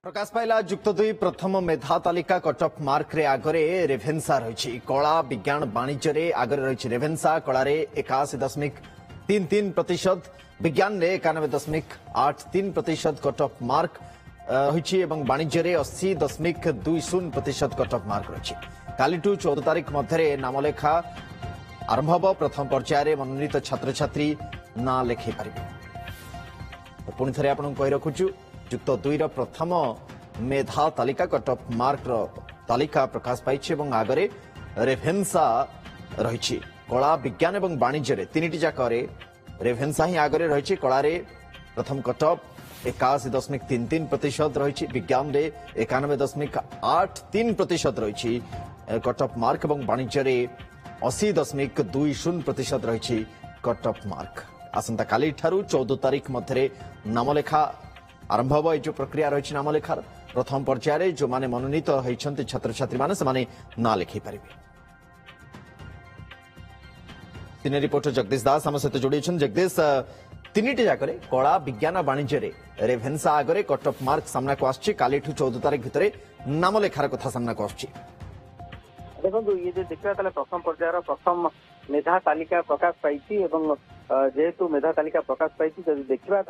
प्रकाश पाइला जुक्त दुई प्रथम मेधा तालिका कटअफ मार्क रे आगरे रेभेन्सा रही कला विज्ञान वाणिज्य रे आगरे रही रेभेन्सा कला 81.33% विज्ञान रे 91.83% कटअफ मार्क रही वाणिज्य रे 80.20% कटअफ मार्क रही कालीठू 14 तारिख मध्य नामलेखा आरंभ हम प्रथम पर्यायर मनोनीत छात्र छात्री ना लेखि पारे पुणी थे आपको कही रखुचु जुक्त दुई प्रथम मेधा तालिका कटअफ मार्क तालिका प्रकाश पाई आगरे रेभेन्सा रही कला विज्ञान और वाणिज्य तीन जाक रेभेन्सा ही आगरे रही कला प्रथम कटअफ 81.33% रही विज्ञान 91.83% रही कटअफ मार्क और वाणिज्य 80.20% रही कटअफ मार्क आसंता काली ठारू 14 तारिख मध्य नामलेखा आरंभ हम ये जो प्रक्रिया रही नामलेखार प्रथम पर्यायर जो माने मनोनीत होती छात्र छात्री माने ना लिखि पारे सिने रिपोर्टर जगदीश दास आम सहित जोड़ी जगदीश तीन जाकर कला विज्ञान वाणिज्य रेभेन्सा आगरे कटअफ मार्क सामना को आसछि कालीठू 14 तारिख भितर नामलेखार कथा सामना को आसछि देखो ये जो देखा प्रथम पर्यायर प्रथम मेधा तालिका प्रकाश पाई जेहेतु मेधा तालिका प्रकाश पाई देखा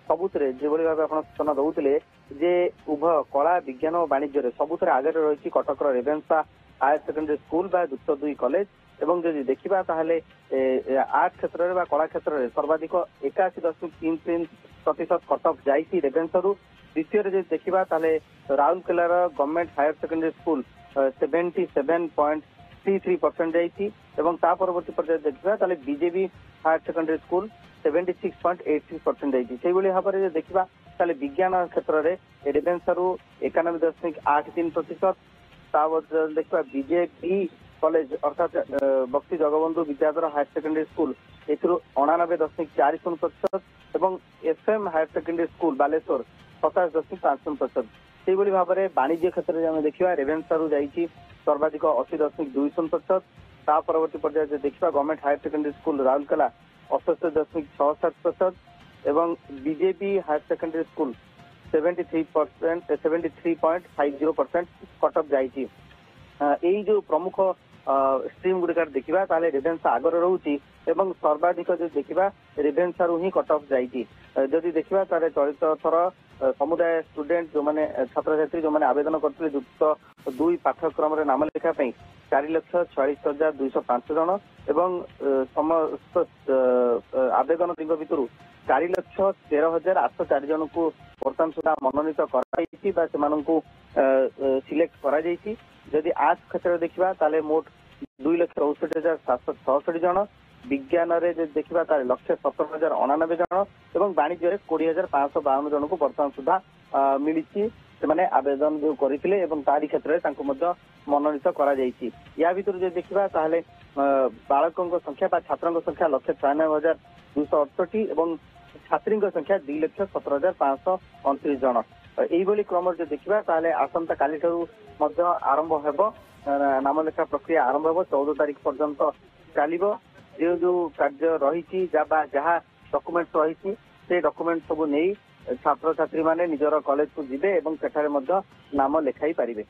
सबुतरे जो भाव आप सूचना दौले जे उभय कला विज्ञान और वाणिज्य सबुथ आगे रही Cuttack Ravenshaw higher secondary school जुक्त दुई कॉलेज एवं जदि देखा आर्ट क्षेत्र में कला क्षेत्र में सर्वाधिक 81.33% कटअफ जाइए रेभेन्सा द्वितीय देखा राउरकेलार गवर्नमेंट हायर सेकेंडरी स्कूल 77.33% जाइए परवर्ती पर्याय देखा बीजेपी हायर सेकेंडरी स्कूल 76.83% जाइए भाव में देखा विज्ञान क्षेत्र में रेभेन्सा 91.83% देखा बीजेपी कॉलेज अर्थात Buxi Jagabandhu Bidyadhar higher secondary school ए 99.40% और FM higher secondary school Baleswar 27.50% से भाव में वाणिज्य क्षेत्र में देखा रेभेन्सा जाइए सर्वाधिक 80.20% परवर्ती पर्याय देखा government higher secondary school Rourkela 68.67% एवं BJP higher secondary school 73.50% cutoff जाइए यही जो प्रमुख स्ट्रीम गुड़िकार देखा रेभेन्सा आगर रोचे सर्वाधिक जो देखा रेभेन्सा ही कटअफ जाइए जदि देखा चलित थर समुदाय स्टूडेंट जो मैंने छात्र छात्री जो मैंने आवेदन करते जुक्त दुई पाठ्यक्रम नाम लेखा 4,46,205 जन एवं समस्त आवेदन भितर 4,13,804 जन को बर्तमान सुधा मनोनीत सिलेक्ट जदि आर्ट्स क्षेत्र में देखा मोट 2,64,766 जन विज्ञान देखा 1,17,099 जन और वाणिज्य 20,552 जन को बर्तमान सुधा मिली से आवेदन जो करते तारी क्षेत्र में मनोनीत या भर जो देखा बालकों संख्या छात्रों संख्या 1,96,268 और छात्री संख्या 2,17,529 जन यही क्रम जो देखा आसंता काली आरंभ हो नामलेखा प्रक्रिया आरंभ हो 14 तारिख पर्यंत चलो जो कार्य रही जहाँ डॉक्यूमेंट्स रही से डॉक्यूमेंट सब नहीं छात्र छात्री माने निजर कॉलेज को जिबे एवं सेठारे नाम लेखाई पारिबे।